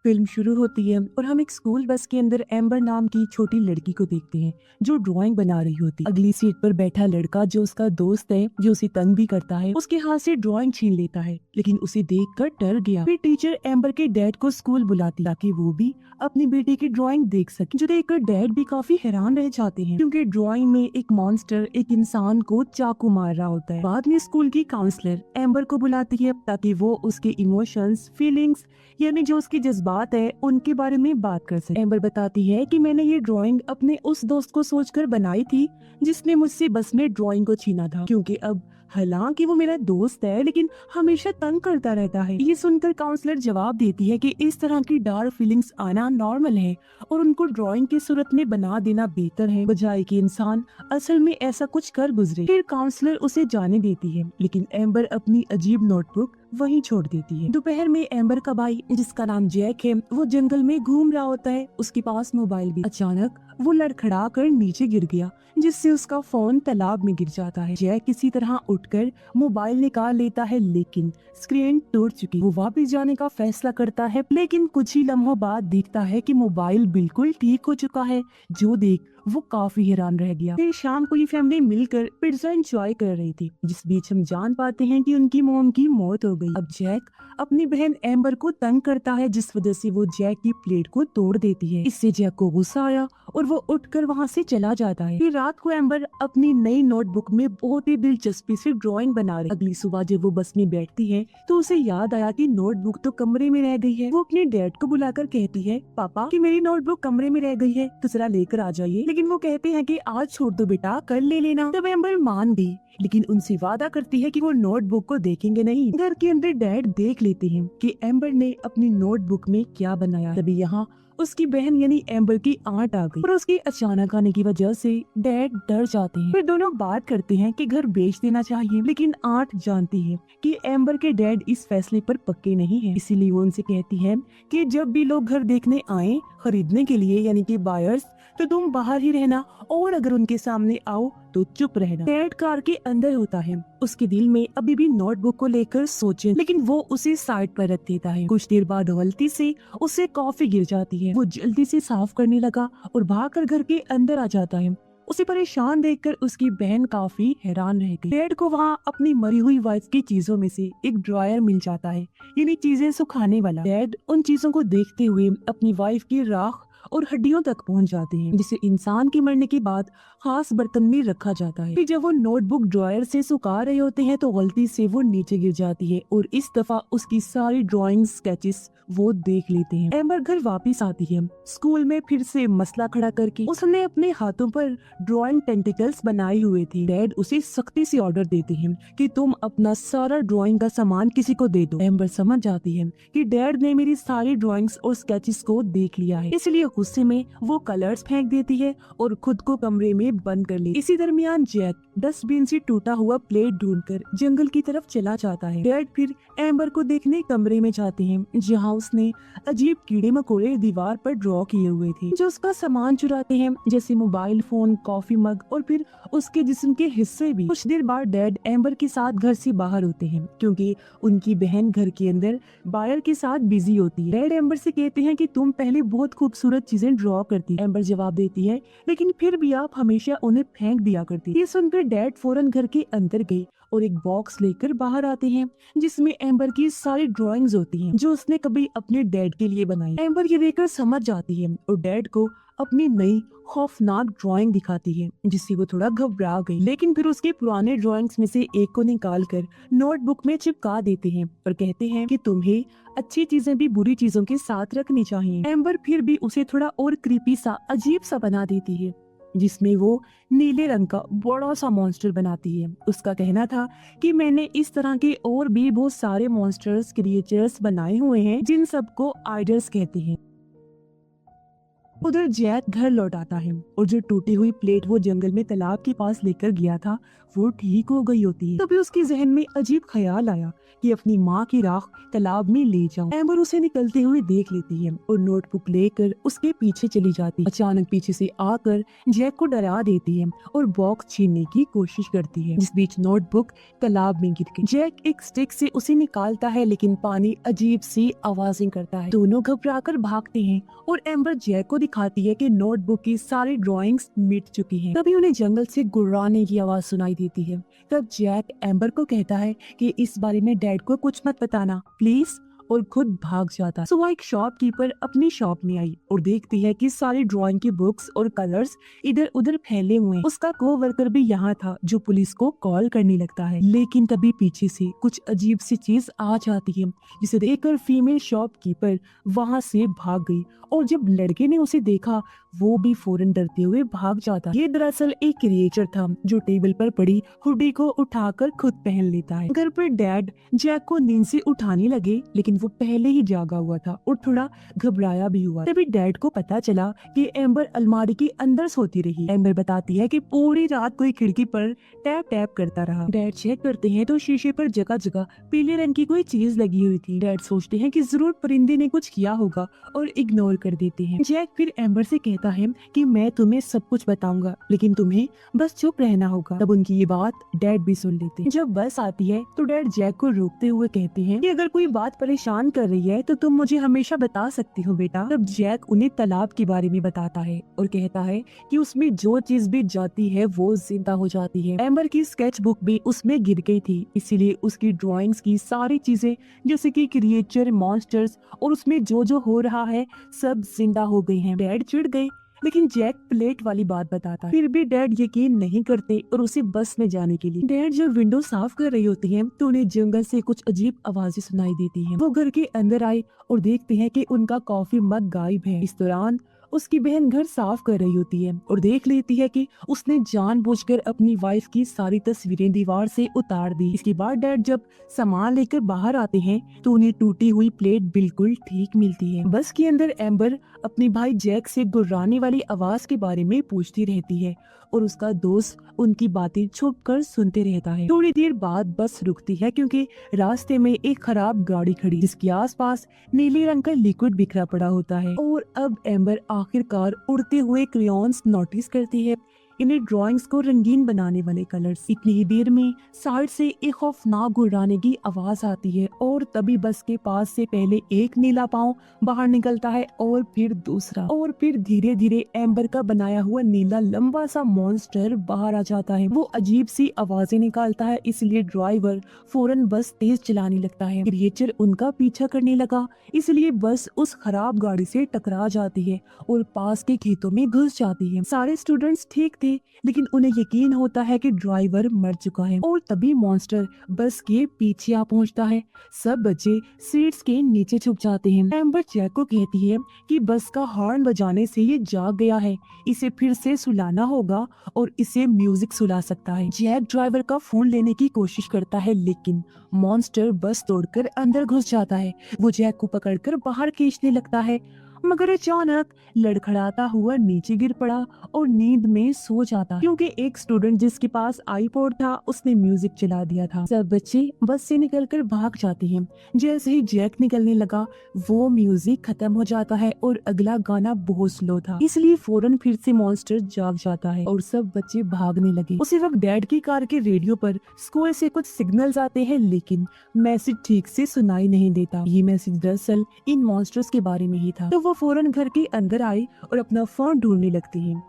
Film शुरू होती है और हम एक स्कूल बस के अंदर एम्बर नाम की छोटी लड़की को देखते हैं जो ड्राइंग बना रही होती है। अगली सीट पर बैठा लड़का जो उसका दोस्त है जो उसे तंग भी करता है उसके हाथ से ड्राइंग छीन लेता है, लेकिन उसे देखकर डर गया। फिर टीचर एम्बर के डैड को स्कूल बुलाती ताकि वो भी अपनी बेटी की ड्राइंग देख सके, जो देखकर डैड भी काफी हैरान रह जाते हैं क्योंकि ड्राइंग में एक मॉन्स्टर एक इंसान को चाकू मार रहा होता है। बाद में स्कूल की काउंसलर एम्बर को बुलाती है ताकि वो उसके इमोशंस फीलिंग्स यानी जो उसके जज्बात है उनके बारे में बात कर सके। एम्बर बताती है कि मैंने ये ड्राइंग अपने उस दोस्त को सोचकर बनाई थी जिसने मुझसे बस में ड्राइंग को छीना था, क्योंकि अब हालांकि वो मेरा दोस्त है लेकिन हमेशा तंग करता रहता है। ये सुनकर काउंसलर जवाब देती है कि इस तरह की डार्क फीलिंग्स आना नॉर्मल है और उनको ड्राइंग की सूरत में बना देना बेहतर है बजाय कि इंसान असल में ऐसा कुछ कर गुजरे। फिर काउंसलर उसे जाने देती है लेकिन एम्बर अपनी अजीब नोटबुक वहीं छोड़ देती है। दोपहर में एम्बर का भाई जिसका नाम जैक है वो जंगल में घूम रहा होता है, उसके पास मोबाइल भी। अचानक वो लड़खड़ा कर नीचे गिर गया जिससे उसका फोन तालाब में गिर जाता है। जैक किसी तरह उठकर मोबाइल निकाल लेता है लेकिन स्क्रीन टूट चुकी। वो वापस जाने का फैसला करता है लेकिन कुछ ही लम्हों बाद देखता है कि मोबाइल बिल्कुल ठीक हो चुका है, जो देख वो काफी हैरान रह गया। फिर शाम को ये फैमिली मिलकर पिज्जा एंजॉय कर रही थी, जिस बीच हम जान पाते हैं कि उनकी मॉम की मौत हो गई। अब जैक अपनी बहन एम्बर को तंग करता है जिस वजह से वो जैक की प्लेट को तोड़ देती है। इससे जैक को गुस्सा आया और वो उठकर वहाँ से चला जाता है। फिर रात को एम्बर अपनी नई नोटबुक में बहुत ही दिलचस्पी से ड्राइंग बना रही। अगली सुबह जब वो बस में बैठती है तो उसे याद आया कि नोटबुक तो कमरे में रह गई है। वो अपने डैड को बुलाकर कहती है, पापा कि मेरी नोटबुक कमरे में रह गई है तो जरा लेकर आ जाइए, लेकिन वो कहते हैं कि आज छोड़ दो बेटा, कल ले लेना। तब एम्बर मान गई लेकिन उनसे वादा करती है कि वो नोटबुक को देखेंगे नहीं। घर के अंदर डैड देख लेते हैं कि एम्बर ने अपनी नोटबुक में क्या बनाया। तभी यहाँ उसकी बहन यानी एम्बर की आंट आ गई और उसकी अचानक आने की वजह से डैड डर जाते हैं। फिर दोनों बात करते हैं कि घर बेच देना चाहिए, लेकिन आंट जानती है कि एम्बर के डैड इस फैसले पर पक्के नहीं है, इसीलिए वो उनसे कहती है कि जब भी लोग घर देखने आए खरीदने के लिए यानी कि बायर्स, तो तुम बाहर ही रहना और अगर उनके सामने आओ तो चुप रहना। डैड कार के अंदर होता है, उसके दिल में अभी भी नोटबुक को लेकर सोचे लेकिन वो उसे साइड पर रख देता है। कुछ देर बाद गलती से उसे कॉफी गिर जाती है। वो जल्दी से साफ करने लगा और भागकर घर के अंदर आ जाता है। उसे परेशान देखकर उसकी बहन काफी हैरान रह गई। डैड को वहाँ अपनी मरी हुई वाइफ की चीजों में से एक ड्रायर मिल जाता है, यानी चीजें सुखाने वाला। डैड उन चीजों को देखते हुए अपनी वाइफ की राख और हड्डियों तक पहुंच जाते हैं, जिसे इंसान के मरने के बाद खास बर्तन में रखा जाता है। फिर जब वो नोटबुक ड्रायर से सुखा रहे होते हैं तो गलती से वो नीचे गिर जाती है और इस दफा उसकी सारी ड्राइंग स्केचेस वो देख लेते हैं। एम्बर घर वापस आती है। स्कूल में फिर से मसला खड़ा करके उसने अपने हाथों पर ड्राइंग टेंटिकल्स बनाए हुए थे। डैड उसे सख्ती से ऑर्डर देते हैं कि तुम अपना सारा ड्राइंग का सामान किसी को दे दो। एम्बर समझ जाती है कि डैड ने मेरी सारी ड्राइंग्स और स्केचेस को देख लिया है, इसलिए गुस्से में वो कलर्स फेंक देती है और खुद को कमरे में बंद कर ली। इसी दरमियान जैक डस्टबिन से टूटा हुआ प्लेट ढूंढकर जंगल की तरफ चला जाता है। डैड फिर एम्बर को देखने कमरे में जाते हैं जहाँ उसने अजीब कीड़े मकोड़े दीवार पर ड्रॉ किए हुए थे जो उसका सामान चुराते हैं, जैसे मोबाइल फोन, कॉफी मग और फिर उसके जिस्म के हिस्से भी। कुछ देर बाद डैड एम्बर के साथ घर से बाहर होते हैं क्योंकि उनकी बहन घर के अंदर बायर के साथ बिजी होती है। डैड एम्बर से कहते हैं कि तुम पहले बहुत खूबसूरत चीजें ड्रॉ करती। एम्बर जवाब देती है लेकिन फिर भी आप हमेशा उन्हें फेंक दिया करती। ये सुनकर डैड फौरन घर के अंदर गए और एक बॉक्स लेकर बाहर आते हैं जिसमें एम्बर की सारी ड्राइंग्स होती हैं जो उसने कभी अपने डैड के लिए बनाई। एम्बर ये देखकर समझ जाती है और डैड को अपनी नई खौफनाक ड्राइंग दिखाती है जिससे वो थोड़ा घबरा गई, लेकिन फिर उसके पुराने ड्राइंग्स में से एक को निकाल कर नोटबुक में चिपका देते हैं और कहते हैं कि तुम्हें अच्छी चीजें भी बुरी चीजों के साथ रखनी चाहिए। एम्बर फिर भी उसे थोड़ा और क्रीपी सा अजीब सा बना देती है जिसमें वो नीले रंग का बड़ा सा मॉन्स्टर बनाती है। उसका कहना था कि मैंने इस तरह के और भी बहुत सारे मॉन्स्टर्स क्रिएचर्स बनाए हुए हैं जिन सबको आइडल्स कहते हैं। उधर जैक घर लौट आता है और जो टूटी हुई प्लेट वो जंगल में तालाब के पास लेकर गया था वो ठीक हो गई होती है। तभी उसके जहन में अजीब ख्याल आया कि अपनी माँ की राख तालाब में ले जाऊं। एम्बर उसे निकलते हुए देख लेती है और नोटबुक लेकर उसके पीछे चली जाती है। अचानक पीछे से आकर जैक को डरा देती है और बॉक्स छीनने की कोशिश करती है। जिस बीच नोटबुक तालाब में गिर गई। जैक एक स्टिक से उसे निकालता है लेकिन पानी अजीब सी आवाजें करता है। दोनों घबराकर भागते हैं और एम्बर जैक को दिखाती है कि नोटबुक की सारी ड्राइंग्स मिट चुकी हैं। तभी उन्हें जंगल से गुर्राने की आवाज सुनाई देती है। तब जैक एम्बर को कहता है कि इस बारे में डैड को कुछ मत बताना प्लीज, और खुद भाग जाता। सुबह एक शॉपकीपर अपनी शॉप में आई और देखती है कि सारी ड्राइंग की बुक्स और कलर्स इधर उधर फैले हुए हैं। उसका कोवर्कर भी यहाँ था जो पुलिस को कॉल करने लगता है। लेकिन तभी पीछे से कुछ अजीब सी चीज आ जाती है जिसे देखकर फीमेल शॉपकीपर वहाँ से भाग गई और जब लड़के ने उसे देखा वो भी फौरन डरते हुए भाग जाता। ये दरअसल एक क्रिएचर था जो टेबल पर पड़ी हुडी को उठाकर खुद पहन लेता है। घर पर डैड जैक को नींद से उठाने लगे लेकिन वो पहले ही जागा हुआ था और थोड़ा घबराया भी हुआ। तभी डैड को पता चला कि एम्बर अलमारी के अंदर सोती रही। एम्बर बताती है कि पूरी रात कोई खिड़की पर टैप टैप करता रहा। डैड चेक करते हैं तो शीशे पर जगह जगह पीले रंग की कोई चीज लगी हुई थी। डैड सोचते हैं कि जरूर परिंदे ने कुछ किया होगा और इग्नोर कर देते हैं। जैक फिर एम्बर से कहता है कि मैं तुम्हें सब कुछ बताऊंगा लेकिन तुम्हें बस चुप रहना होगा। तब उनकी ये बात डैड भी सुन लेते हैं। जब बस आती है तो डैड जैक को रोकते हुए कहते हैं कि अगर कोई बात परेशान कर रही है तो तुम मुझे हमेशा बता सकती हो बेटा। तब जैक उन्हें तालाब के बारे में बताता है और कहता है कि उसमें जो चीज भी जाती है वो जिंदा हो जाती है। एम्बर की स्केच बुक भी उसमें गिर गई थी इसीलिए उसकी ड्राइंग्स की सारी चीजें जैसे कि क्रिएचर, मॉन्स्टर्स और उसमें जो जो हो रहा है सब जिंदा हो गई हैं। डैड चिढ़ गए लेकिन जैक प्लेट वाली बात बताता है। फिर भी डैड यकीन नहीं करते और उसे बस में जाने के लिए। डैड जब विंडो साफ कर रही होती है तो उन्हें जंगल से कुछ अजीब आवाजें सुनाई देती हैं। वो घर के अंदर आए और देखते हैं कि उनका कॉफी मग गायब है। इस दौरान उसकी बहन घर साफ कर रही होती है और देख लेती है कि उसने जानबूझकर अपनी वाइफ की सारी तस्वीरें दीवार से उतार दी। इसके बाद डैड जब सामान लेकर बाहर आते हैं तो उन्हें टूटी हुई प्लेट बिल्कुल ठीक मिलती है। बस के अंदर एम्बर अपने भाई जैक से गुर्राने वाली आवाज के बारे में पूछती रहती है और उसका दोस्त उनकी बातें छुप कर सुनते रहता है। थोड़ी देर बाद बस रुकती है क्योंकि रास्ते में एक खराब गाड़ी खड़ी जिसके आसपास नीले रंग का लिक्विड बिखरा पड़ा होता है। और अब एम्बर आखिरकार उड़ते हुए क्रेयॉन्स नोटिस करती है। इन्हें ड्राइंग्स को रंगीन बनाने वाले कलर्स। इतनी ही देर में साइड से एक खौफनाक गुर्राने की आवाज आती है और तभी बस के पास से पहले एक नीला पाँव बाहर निकलता है और फिर दूसरा और फिर धीरे धीरे एम्बर का बनाया हुआ नीला लंबा सा मॉन्स्टर बाहर आ जाता है। वो अजीब सी आवाजें निकालता है इसलिए ड्राइवर फौरन बस तेज चलाने लगता है। क्रिएचर उनका पीछा करने लगा इसलिए बस उस खराब गाड़ी से टकरा जाती है और पास के खेतों में घुस जाती है। सारे स्टूडेंट्स ठीक थे लेकिन उन्हें यकीन होता है कि ड्राइवर मर चुका है और तभी मॉन्स्टर बस के पीछे आ पहुंचता है। सब बच्चे सीट्स के नीचे छुप जाते हैं। एम्बर जैक को कहती है कि बस का हॉर्न बजाने से ये जाग गया है, इसे फिर से सुलाना होगा और इसे म्यूजिक सुला सकता है। जैक ड्राइवर का फोन लेने की कोशिश करता है लेकिन मॉन्स्टर बस तोड़कर अंदर घुस जाता है। वो जैक को पकड़कर बाहर खींचने लगता है मगर अचानक लड़खड़ाता हुआ नीचे गिर पड़ा और नींद में सो जाता क्योंकि एक स्टूडेंट जिसके पास आईपॉड था उसने म्यूजिक चला दिया था। सब बच्चे बस से निकलकर भाग जाते हैं। जैसे ही जैक निकलने लगा वो म्यूजिक खत्म हो जाता है और अगला गाना बहुत स्लो था इसलिए फौरन फिर से मॉन्स्टर जाग जाता है और सब बच्चे भागने लगे। उसी वक्त डैड की कार के रेडियो पर स्कूल से कुछ सिग्नल्स आते हैं लेकिन मैसेज ठीक से सुनाई नहीं देता। ये मैसेज दरअसल इन मॉन्स्टर्स के बारे में ही था। तो वो फौरन घर के अंदर आई और अपना फोन ढूंढने लगती हैं।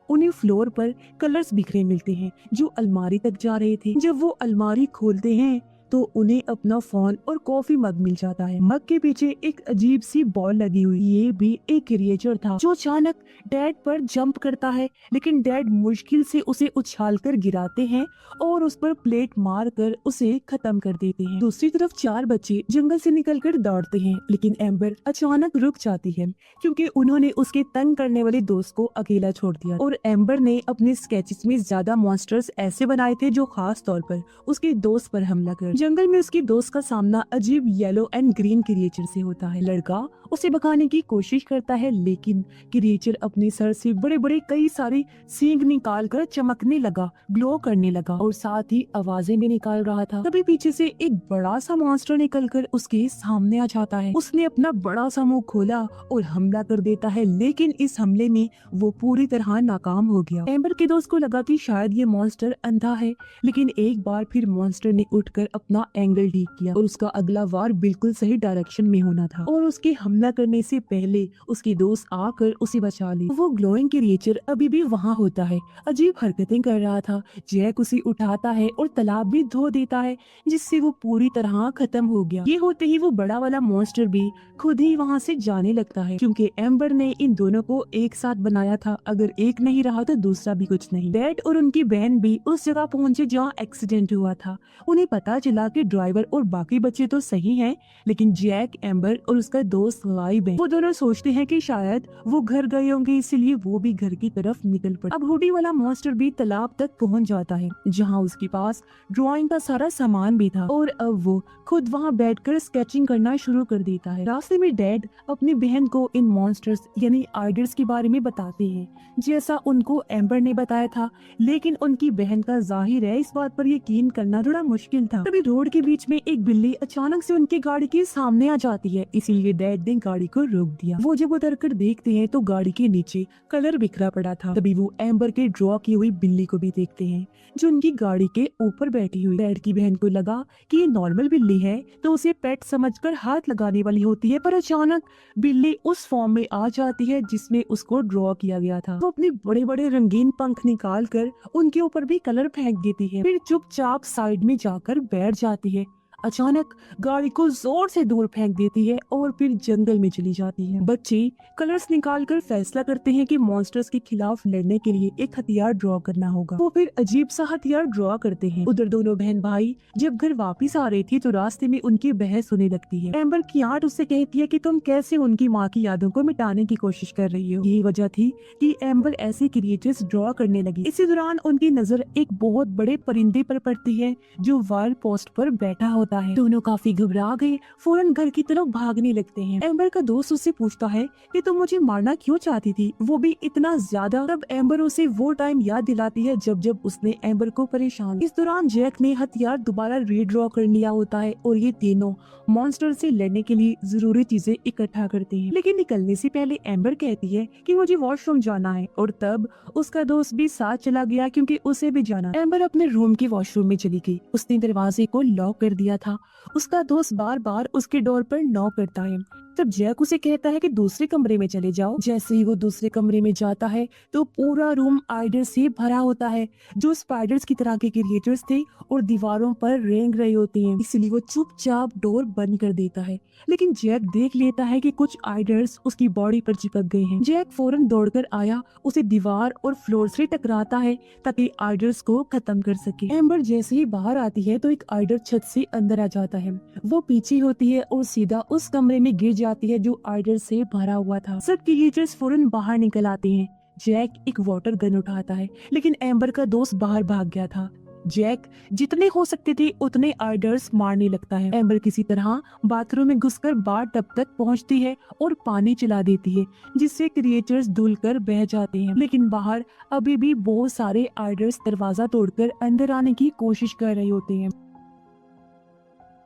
उन्हें फ्लोर पर कलर्स बिखरे मिलते हैं जो अलमारी तक जा रहे थे। जब वो अलमारी खोलते हैं तो उन्हें अपना फोन और कॉफी मग मिल जाता है। मग के पीछे एक अजीब सी बॉल लगी हुई। ये भी एक क्रिएचर था जो अचानक डैड पर जंप करता है लेकिन डैड मुश्किल से उसे उछालकर गिराते हैं और उस पर प्लेट मारकर उसे खत्म कर देते हैं। दूसरी तरफ चार बच्चे जंगल से निकलकर दौड़ते हैं लेकिन एम्बर अचानक रुक जाती है क्योंकि उन्होंने उसके तंग करने वाले दोस्त को अकेला छोड़ दिया और एम्बर ने अपने स्केचेस में ज्यादा मॉन्स्टर्स ऐसे बनाए थे जो खास तौर पर उसके दोस्त पर हमला कर जंगल में उसकी दोस्त का सामना अजीब येलो एंड ग्रीन क्रिएचर से होता है। लड़का उसे भगाने की कोशिश करता है, लेकिन क्रिएचर अपने सर से बड़े बड़े कई सारे सींग निकाल कर चमकने लगा, ग्लो करने लगा और साथ ही आवाजें भी निकाल रहा था। तभी पीछे से एक बड़ा सा मॉन्स्टर निकलकर उसके सामने आ जाता है। उसने अपना बड़ा सा मुंह खोला और हमला कर देता है, लेकिन इस हमले में वो पूरी तरह नाकाम हो गया। एम्बर के दोस्त को लगा कि शायद ये मॉन्स्टर अंधा है, लेकिन एक बार फिर मॉन्स्टर ने उठकर अपना एंगल ठीक किया और उसका अगला वार बिल्कुल सही डायरेक्शन में होना था और उसके हमला करने से पहले उसकी दोस्त आकर उसे बचा ली। वो ग्लोइंग क्रिएचर अभी भी वहाँ होता है, अजीब हरकतें कर रहा था। जैक उसे उठाता है और तालाब भी धो देता है, जिससे वो पूरी तरह खत्म हो गया। ये होते ही वो बड़ा वाला मॉन्स्टर भी खुद ही वहाँ से जाने लगता है, क्योंकि एम्बर ने इन दोनों को एक साथ बनाया था। अगर एक नहीं रहा तो दूसरा भी कुछ नहीं। डैड और उनकी बहन भी उस जगह पहुंचे जहाँ एक्सीडेंट हुआ था। उन्हें पता चला कि ड्राइवर और बाकी बच्चे तो सही हैं, लेकिन जैक, एम्बर और उसका दोस्त गायब हैं। वो दोनों सोचते हैं कि शायद वो घर गए होंगे, इसलिए वो भी घर की तरफ निकल पड़े। अब हुडी वाला मॉन्स्टर भी तालाब तक पहुंच जाता है, जहां उसके पास ड्राइंग का सारा सामान भी था और अब वो खुद वहां बैठकर स्केचिंग करना शुरू कर देता है। रास्ते में डैड अपनी बहन को इन मॉन्स्टर्स यानी आइडल्स के बारे में बताते हैं, जैसा उनको एम्बर ने बताया था, लेकिन उनकी बहन का जाहिर है इस बात पर यकीन करना थोड़ा मुश्किल था। तभी रोड के बीच में एक बिल्ली अचानक से उनकी गाड़ी के सामने आ जाती है, इसीलिए डैड ने गाड़ी को रोक दिया। वो जब उतर कर देखते हैं तो गाड़ी के नीचे कलर बिखरा पड़ा था। तभी वो एम्बर के ड्रॉ की हुई बिल्ली को भी देखते हैं, जो उनकी गाड़ी के ऊपर बैठी हुई। डैड की बहन को लगा कि ये नॉर्मल बिल्ली है तो उसे पेट समझकर हाथ लगाने वाली होती है, पर अचानक बिल्ली उस फॉर्म में आ जाती है जिसमें उसको ड्रॉ किया गया था। वो अपने बड़े बड़े रंगीन पंख निकाल कर उनके ऊपर भी कलर फेंक देती है, फिर चुपचाप साइड में जाकर बैठ जाती है। अचानक गाड़ी को जोर से दूर फेंक देती है और फिर जंगल में चली जाती है। बच्चे कलर्स निकालकर फैसला करते हैं कि मॉन्स्टर्स के खिलाफ लड़ने के लिए एक हथियार ड्रॉ करना होगा। वो फिर अजीब सा हथियार ड्रॉ करते हैं। उधर दोनों बहन भाई जब घर वापस आ रही थी तो रास्ते में उनकी बहस होने लगती है। एम्बर की आंट उससे कहती है कि तुम कैसे उनकी माँ की यादों को मिटाने की कोशिश कर रही हो। यही वजह थी कि एम्बर ऐसे क्रिएचर्स ड्रॉ करने लगी। इसी दौरान उनकी नजर एक बहुत बड़े परिंदे पर पड़ती है जो वाल पोस्ट पर बैठा होता है। दोनों काफी घबरा गए, फौरन घर की तरफ भागने लगते हैं। एम्बर का दोस्त उससे पूछता है कि तुम मुझे मारना क्यों चाहती थी, वो भी इतना ज्यादा। तब एम्बर उसे वो टाइम याद दिलाती है जब उसने एम्बर को परेशान। इस दौरान जैक ने हथियार दोबारा रीड्रॉ कर लिया होता है और ये तीनों मॉन्स्टर से लड़ने के लिए जरूरी चीजें इकट्ठा करते हैं। लेकिन निकलने से पहले एम्बर कहती है कि मुझे वॉशरूम जाना है, और तब उसका दोस्त भी साथ चला गया क्योंकि उसे भी जाना। एम्बर अपने रूम के वॉशरूम में चली गई। उसने दरवाजे को लॉक कर दिया था। उसका दोस्त बार बार उसके डोर पर नॉक करता है। तब जैक उसे कहता है कि दूसरे कमरे में चले जाओ। जैसे ही वो दूसरे कमरे में जाता है तो पूरा रूम आइडल से भरा होता है, जो स्पाइडर्स की तरह के क्रिएचर्स थे और दीवारों पर रेंग रहे होते हैं। इसलिए वो चुपचाप डोर बंद कर देता है, लेकिन जैक देख लेता है कि कुछ आइडल्स उसकी बॉडी पर चिपक गए हैं। जैक फौरन दौड़कर आया, उसे दीवार और फ्लोर से टकराता है ताकि आइडल्स को खत्म कर सके। एम्बर जैसे ही बाहर आती है तो एक आइडल छत से अंदर आ जाता है। वो पीछे होती है और सीधा उस कमरे में गिर जाती है जो आइडल से भरा हुआ था। सब क्रिएचर्स फौरन बाहर निकल आते हैं। जैक एक वाटर गन उठाता है, लेकिन एम्बर का दोस्त बाहर भाग गया था। जैक जितने हो सकते थे उतने आइडल्स मारने लगता है। एम्बर किसी तरह बाथरूम में घुसकर बार टब तक पहुंचती है और पानी चला देती है, जिससे क्रिएचर्स धुलकर बह जाते हैं। लेकिन बाहर अभी भी बहुत सारे आइडल्स दरवाजा तोड़कर अंदर आने की कोशिश कर रहे होते हैं।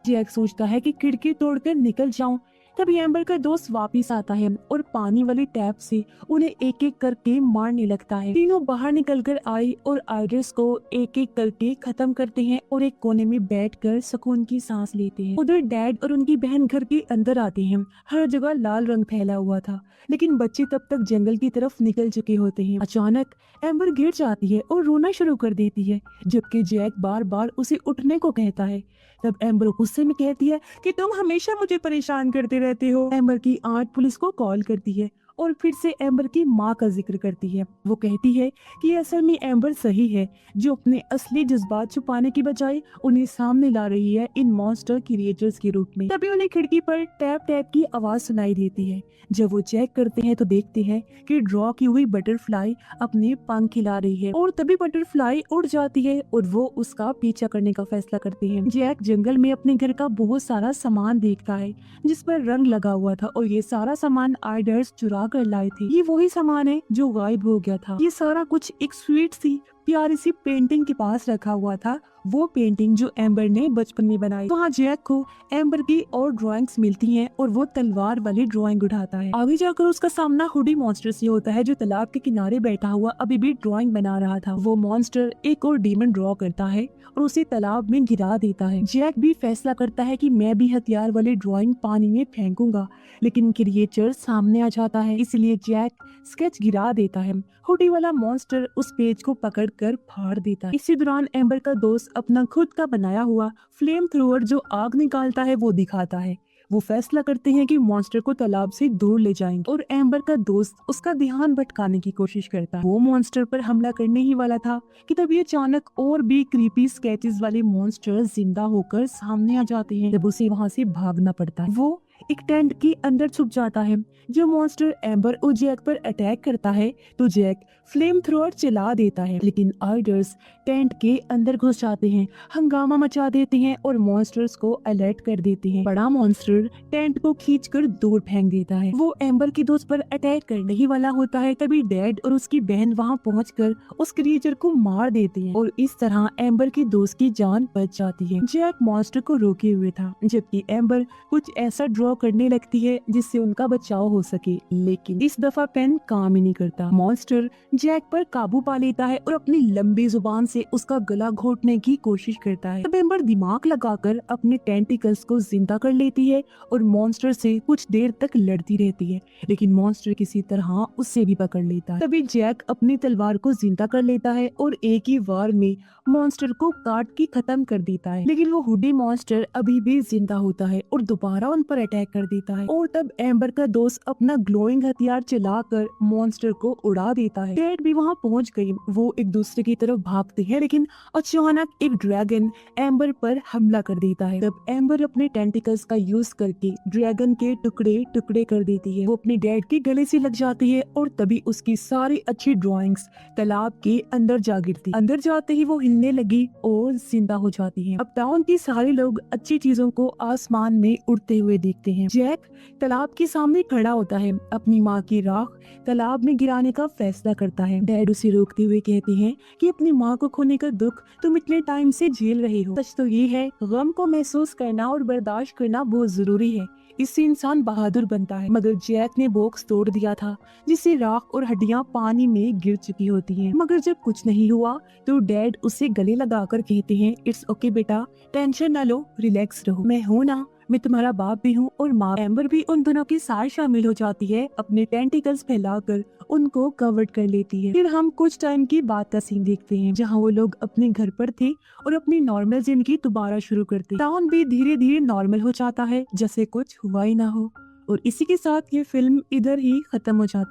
जैक सोचता है कि खिड़की तोड़कर निकल जाऊं। तभी एम्बर का दोस्त वापस आता है और पानी वाली टैप से उन्हें एक एक करके मारने लगता है। तीनों बाहर निकलकर आई और आइडल्स को एक एक करके खत्म करते हैं और एक कोने में बैठकर सुकून की सांस लेते हैं। उधर डैड और उनकी बहन घर के अंदर आते हैं। हर जगह लाल रंग फैला हुआ था, लेकिन बच्चे तब तक जंगल की तरफ निकल चुके होते हैं। अचानक एम्बर गिर जाती है और रोना शुरू कर देती है, जबकि जैक बार बार उसे उठने को कहता है। तब एम्बर गुस्से में कहती है कि तुम हमेशा मुझे परेशान करते रहते हो। एम्बर की आंट पुलिस को कॉल करती है और फिर से एम्बर की माँ का जिक्र करती है। वो कहती है कि असल में एम्बर सही है, जो अपने असली जज्बात छुपाने की बजाय उन्हें सामने ला रही है इन मॉन्स्टर क्रिएचर्स के रूप में। तभी उन्हें खिड़की पर टैप टैप की आवाज सुनाई देती है। जब वो चेक करते हैं तो देखते हैं कि ड्रॉ की हुई बटरफ्लाई अपने पंख हिला रही है और तभी बटरफ्लाई उड़ जाती है और वो उसका पीछा करने का फैसला करती है। जैक जंगल में अपने घर का बहुत सारा सामान देखता है जिस पर रंग लगा हुआ था और ये सारा सामान आइडर्स चुरा कर लाए थे। ये वही सामान है जो गायब हो गया था। ये सारा कुछ एक स्वीट सी प्यारी सी पेंटिंग के पास रखा हुआ था, वो पेंटिंग जो एम्बर ने बचपन में बनाई। वहाँ जैक को एम्बर की और ड्राइंग्स मिलती हैं और वो तलवार वाली ड्राइंग उठाता है। आगे जाकर उसका सामना हुडी मॉन्स्टर से होता है जो तालाब के किनारे बैठा हुआ अभी भी ड्राइंग बना रहा था। वो मॉन्स्टर एक और डीमन ड्रॉ करता है और उसे तालाब में गिरा देता है। जैक भी फैसला करता है कि मैं भी हथियार वाली ड्राइंग पानी में फेंकूंगा, लेकिन क्रिएचर सामने आ जाता है, इसलिए जैक स्केच गिरा देता है। हुडी वाला मॉन्स्टर उस पेज को पकड़कर फाड़ देता है। इसी दौरान एम्बर का दोस्त अपना खुद का बनाया हुआ फ्लेम थ्रोअर जो आग निकालता है वो दिखाता है। वो फैसला करते हैं कि मॉन्स्टर को तालाब से दूर ले जाएंगे और एम्बर का दोस्त उसका ध्यान भटकाने की कोशिश करता है। वो मॉन्स्टर पर हमला करने ही वाला था कि तभी अचानक और भी क्रीपी स्केचेस वाले मॉन्स्टर जिंदा होकर सामने आ जाते हैं। जब उसे वहाँ से भागना पड़ता है, वो एक टेंट के अंदर छुप जाता है। जो मॉन्स्टर एम्बर और जैक पर अटैक करता है तो जैक फ्लेम थ्रोअर चला देता है, लेकिन आइडर्स टेंट के अंदर घुस जाते हैं, हंगामा मचा देते हैं और मॉन्स्टर्स को अलर्ट कर देते हैं। बड़ा मॉन्स्टर टेंट को खींचकर दूर फेंक देता है। वो एम्बर की दोस्त पर अटैक करने ही वाला होता है, तभी डैड और उसकी बहन वहाँ पहुंचकर उस क्रिएचर को मार देते हैं और इस तरह एम्बर की दोस्त की जान बच जाती है। जैक मॉन्स्टर को रोके हुए था, जबकि एम्बर कुछ ऐसा ड्रॉ करने लगती है जिससे उनका बचाव हो सके, लेकिन इस दफा पेन काम ही नहीं करता। मॉन्स्टर जैक पर काबू पा लेता है और अपनी लंबी जुबान से उसका गला घोटने की कोशिश करता है। तब एम्बर दिमाग लगाकर अपने टेंटिकल्स को जिंदा कर लेती है और मॉन्स्टर से कुछ देर तक लड़ती रहती है, लेकिन मॉन्स्टर किसी तरह उससे भी पकड़ लेता है। तभी जैक अपनी तलवार को जिंदा कर लेता है और एक ही वार में मॉन्स्टर को काट के खत्म कर देता है, लेकिन वो हुडी मॉन्स्टर अभी भी जिंदा होता है और दोबारा उन पर अटैक कर देता है। और तब एम्बर का दोस्त अपना ग्लोइंग हथियार चलाकर मॉन्स्टर को उड़ा देता है। डैड भी वहाँ पहुँच गई। वो एक दूसरे की तरफ भागते हैं, लेकिन अचानक एक ड्रैगन एम्बर पर हमला कर देता है। तब एम्बर अपने टेंटिकल्स का यूज करके ड्रैगन के टुकड़े टुकड़े कर देती है। वो अपने डैड के गले से लग जाती है और तभी उसकी सारी अच्छी ड्राइंग्स तालाब के अंदर जा गिरती। अंदर जाते ही वो हिलने लगी और जिंदा हो जाती है। अब टाउन के सारे लोग अच्छी चीजों को आसमान में उड़ते हुए देखते हैं। जैक तालाब के सामने खड़ा होता है, अपनी माँ की राख तालाब में गिराने का फैसला करता है। डैड उसे रोकते हुए कहते हैं कि अपनी माँ को खोने का दुख तुम इतने टाइम से झेल रहे हो। सच तो ये है, गम को महसूस करना और बर्दाश्त करना बहुत जरूरी है, इससे इंसान बहादुर बनता है। मगर जैक ने बॉक्स तोड़ दिया था जिससे राख और हड्डियां पानी में गिर चुकी होती हैं। मगर जब कुछ नहीं हुआ तो डैड उसे गले लगाकर कहते हैं, इट्स ओके बेटा, टेंशन न लो, रिलैक्स रहो, मैं हूँ ना, मैं तुम्हारा बाप भी हूँ और माँ। एम्बर भी उन दोनों के साथ शामिल हो जाती है, अपने टेंटिकल्स फैलाकर उनको कवर कर लेती है। फिर हम कुछ टाइम की बात का सीन देखते हैं जहाँ वो लोग अपने घर पर थे और अपनी नॉर्मल जिंदगी दोबारा शुरू करते। टाउन भी धीरे धीरे नॉर्मल हो जाता है, जैसे कुछ हुआ ही ना हो। और इसी के साथ ये फिल्म इधर ही खत्म हो जाती है।